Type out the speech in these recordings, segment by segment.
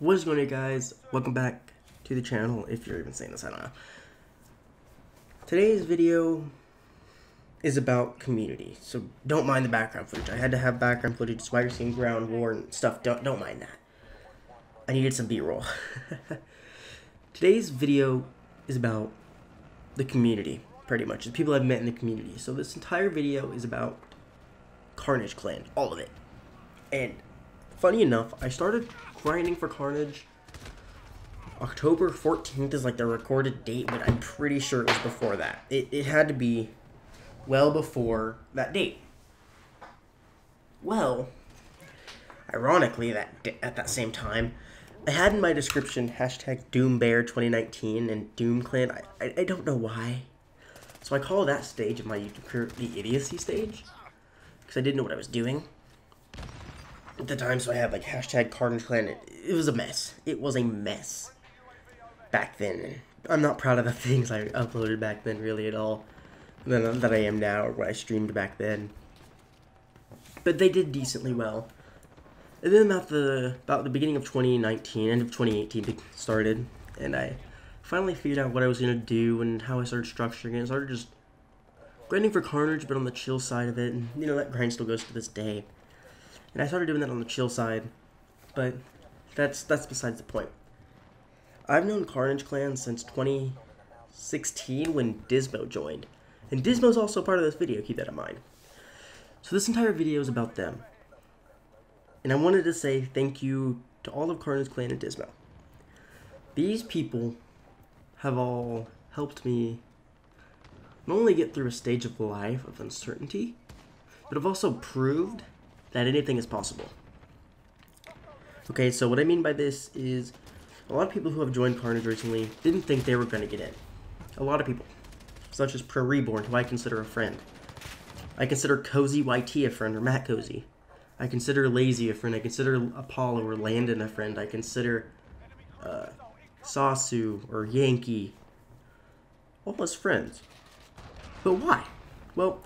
What is going on, guys? Welcome back to the channel, if you're even saying this, I don't know. Today's video is about community, so don't mind the background footage. I had to have background footage, that's why you're seeing ground war and stuff. Don't mind that. I needed some B-roll. Today's video is about the community, pretty much. The people I've met in the community. So this entire video is about Carnage Clan, all of it. And funny enough, I started grinding for Carnage. October 14th is like the recorded date, but I'm pretty sure it was before that. It had to be well before that date. Well, ironically, at that same time, I had in my description hashtag DoomBear2019 and Doom Clan. I don't know why. So I call that stage of my YouTube career the idiocy stage, because I didn't know what I was doing at the time. So I had like hashtag Carnage Clan. It was a mess. It was a mess back then. And I'm not proud of the things I uploaded back then really at all that I am now, or what I streamed back then. But they did decently well. And then about the beginning of 2019, end of 2018 started, and I finally figured out what I was going to do and how I started structuring it. I started just grinding for Carnage, but on the chill side of it, and you know, that grind still goes to this day. And I started doing that on the chill side, but that's besides the point. I've known Carnage Clan since 2016 when Dysmo joined. And Dysmo's also part of this video, keep that in mind. So this entire video is about them. And I wanted to say thank you to all of Carnage Clan and Dysmo. These people have all helped me not only get through a stage of life of uncertainty, but have also proved that anything is possible. Okay, so what I mean by this is a lot of people who have joined Carnage recently didn't think they were going to get in. A lot of people, such as Pro Reborn, who I consider a friend. I consider Cozy YT a friend, or Matt Cozy. I consider Lazy a friend. I consider Apollo or Landon a friend. I consider Sasu or Yankee all as friends. But why? Well,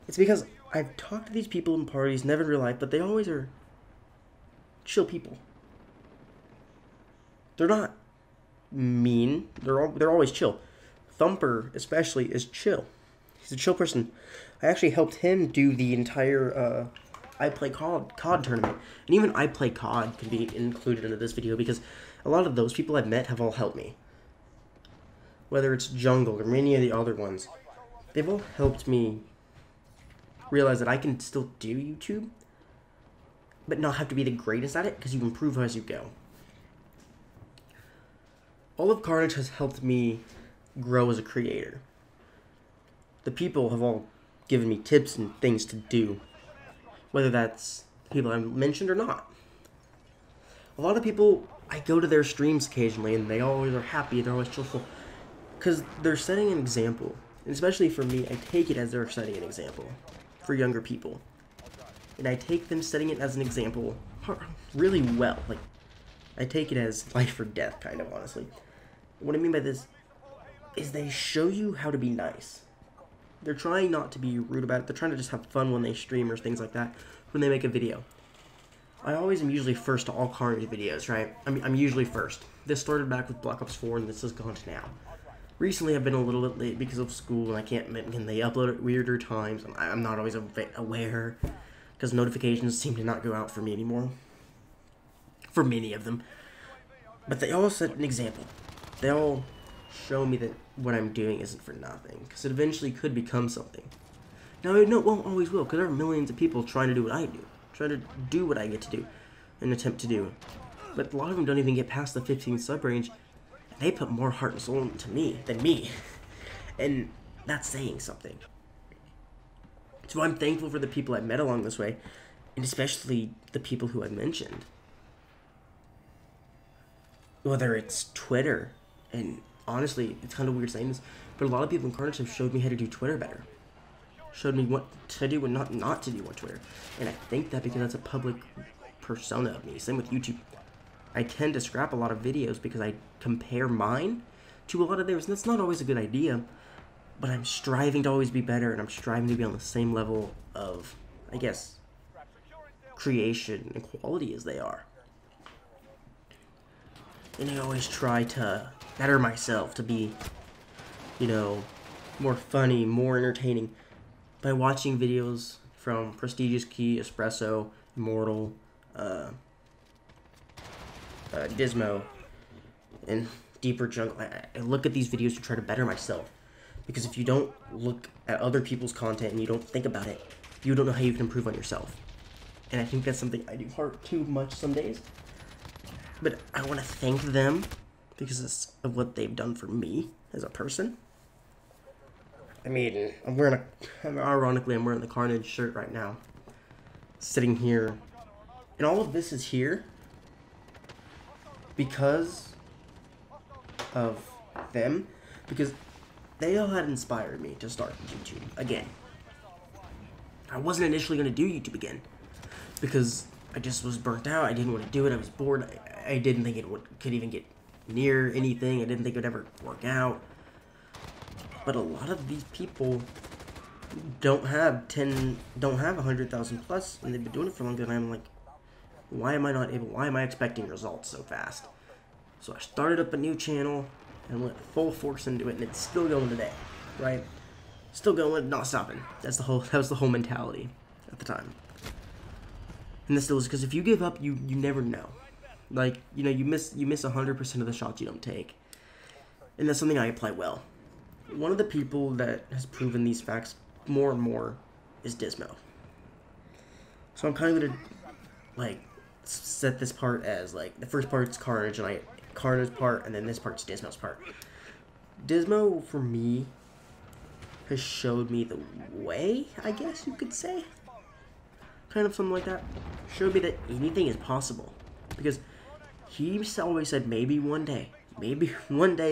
it's because I've talked to these people in parties, never in real life, but they always are chill people. They're not mean. They're always chill. Thumper, especially, is chill. He's a chill person. I actually helped him do the entire I Play COD tournament. And even I Play COD can be included into this video because a lot of those people I've met have all helped me. Whether it's Jungle or many of the other ones, they've all helped me realize that I can still do YouTube, but not have to be the greatest at it, because you improve as you go. All of Carnage has helped me grow as a creator. The people have all given me tips and things to do, whether that's people I mentioned or not. A lot of people, I go to their streams occasionally, and they always are happy, they're always chillful, because they're setting an example. And especially for me, I take it as they're setting an example for younger people. And I take them setting it as an example really well. Like, I take it as life or death, kind of, honestly. What I mean by this is they show you how to be nice. They're trying not to be rude about it. They're trying to just have fun when they stream or things like that, when they make a video. I always am usually first to all Carnage videos, right? I'm usually first. This started back with Black Ops 4, and this has gone to now. Recently, I've been a little bit late because of school, and they upload at weirder times, and I'm not always aware, because notifications seem to not go out for me anymore. For many of them. But they all set an example. They all show me that what I'm doing isn't for nothing, because it eventually could become something. Now, I know it won't always will, because there are millions of people trying to do what I do, trying to do what I get to do, and attempt to do. But a lot of them don't even get past the 15 sub range, and they put more heart and soul into me than me, and that's saying something. So I'm thankful for the people I've met along this way, and especially the people who I mentioned. Whether it's Twitter, and honestly, it's kind of weird saying this, but a lot of people in Carnage have showed me how to do Twitter better. Showed me what to do and not to do on Twitter. And I think that because that's a public persona of me. Same with YouTube. I tend to scrap a lot of videos because I compare mine to a lot of theirs. And that's not always a good idea, but I'm striving to always be better, and I'm striving to be on the same level of, I guess, creation and quality as they are. And I always try to better myself, to be, you know, more funny, more entertaining by watching videos from Prestigious Key, Espresso, Immortal, Dysmo, and Deeper Jungle. I look at these videos to try to better myself. Because if you don't look at other people's content and you don't think about it, you don't know how you can improve on yourself. And I think that's something I do far too much some days. But I want to thank them because of what they've done for me as a person. I mean, ironically, I'm wearing the Carnage shirt right now. Sitting here. And all of this is here because of them. Because they all had inspired me to start YouTube again. I wasn't initially going to do YouTube again because I just was burnt out. I didn't want to do it. I was bored. I didn't think it could even get near anything. I didn't think it would ever work out. But a lot of these people don't have 100,000 plus, and they've been doing it for longer. And I'm like, why am I expecting results so fast? So I started up a new channel and went full force into it, and it's still going today, right? Still going, not stopping. That was the whole mentality at the time. And this still is because if you give up, you never know. Like, you know, you miss 100% of the shots you don't take. And that's something I apply well. One of the people that has proven these facts more and more is Dysmo. So I'm kind of gonna like set this part as like the first part's Carnage and Carnage part, and then this part's Dysmo's part. Dysmo for me has showed me the way, I guess you could say. Kind of something like that. Showed me that anything is possible. Because he always said maybe one day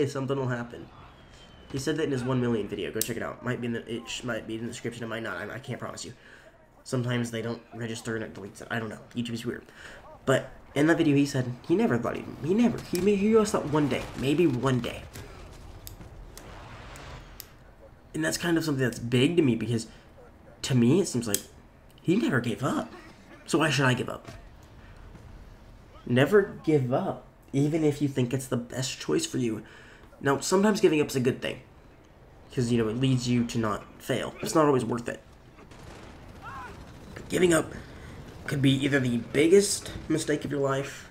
something will happen. He said that in his 1 million video. Go check it out. It might be in the description. It might not. I can't promise you. Sometimes they don't register and it deletes it. I don't know. YouTube is weird. But in that video, he said he never thought he always thought one day, maybe one day. And that's kind of something that's big to me because to me it seems like he never gave up. So why should I give up? Never give up, even if you think it's the best choice for you. Now, sometimes giving up is a good thing because, you know, it leads you to not fail. It's not always worth it. Giving up could be either the biggest mistake of your life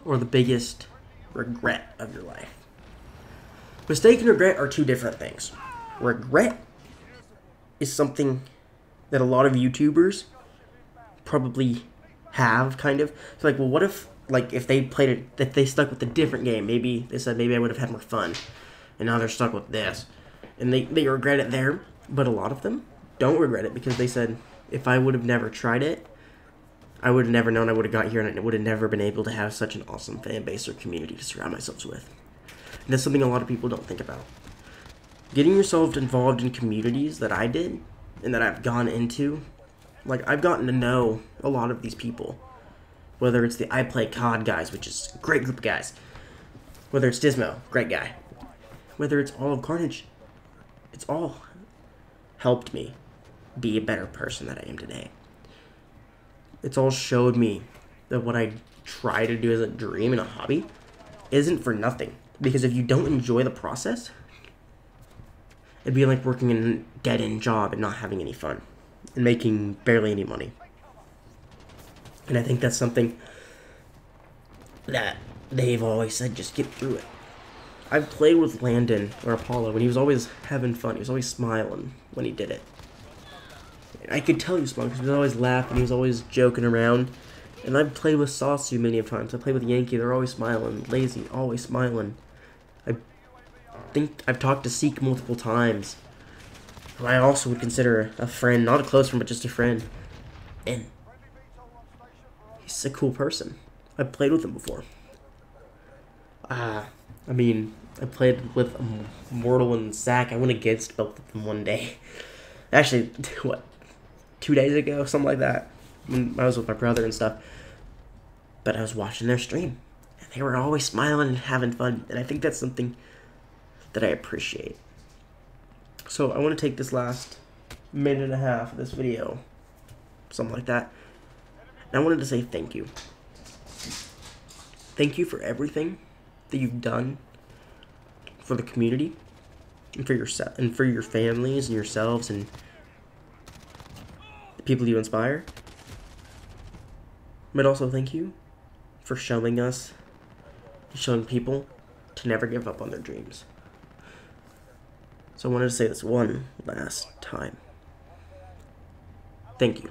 or the biggest regret of your life. Mistake and regret are two different things. Regret is something that a lot of YouTubers probably have, kind of. It's like, well, what if, like, if they stuck with a different game? Maybe they said, maybe I would have had more fun. And now they're stuck with this. And they regret it there. But a lot of them don't regret it because they said, if I would have never tried it, I would have never known I would have got here and I would have never been able to have such an awesome fan base or community to surround myself with. And that's something a lot of people don't think about. Getting yourself involved in communities that I did and that I've gone into, like, I've gotten to know a lot of these people. Whether it's the I Play COD guys, which is a great group of guys. Whether it's Dysmo, great guy. Whether it's all of Carnage, it's all helped me be a better person that I am today. It's all showed me that what I try to do as a dream and a hobby isn't for nothing. Because if you don't enjoy the process, it'd be like working in a dead-end job and not having any fun. And making barely any money. And I think that's something that they've always said, just get through it. I've played with Landon, or Apollo, and he was always having fun. He was always smiling when he did it. And I could tell he was smiling because he was always laughing. He was always joking around. And I've played with Saucy many of times. I played with Yankee. They're always smiling. Lazy, always smiling. I think I've talked to Seek multiple times. Who I also would consider a friend. Not a close friend, but just a friend. And he's a cool person. I've played with him before. I mean, I played with Mortal and Zach. I went against both of them one day. Actually, what, 2 days ago? Something like that. When I was with my brother and stuff. But I was watching their stream. And they were always smiling and having fun. And I think that's something that I appreciate. So I want to take this last minute and a half of this video. Something like that. And I wanted to say thank you. Thank you for everything that you've done for the community and for yourself and for your families and yourselves and the people you inspire. But also thank you for showing people to never give up on their dreams. So I wanted to say this one last time. Thank you.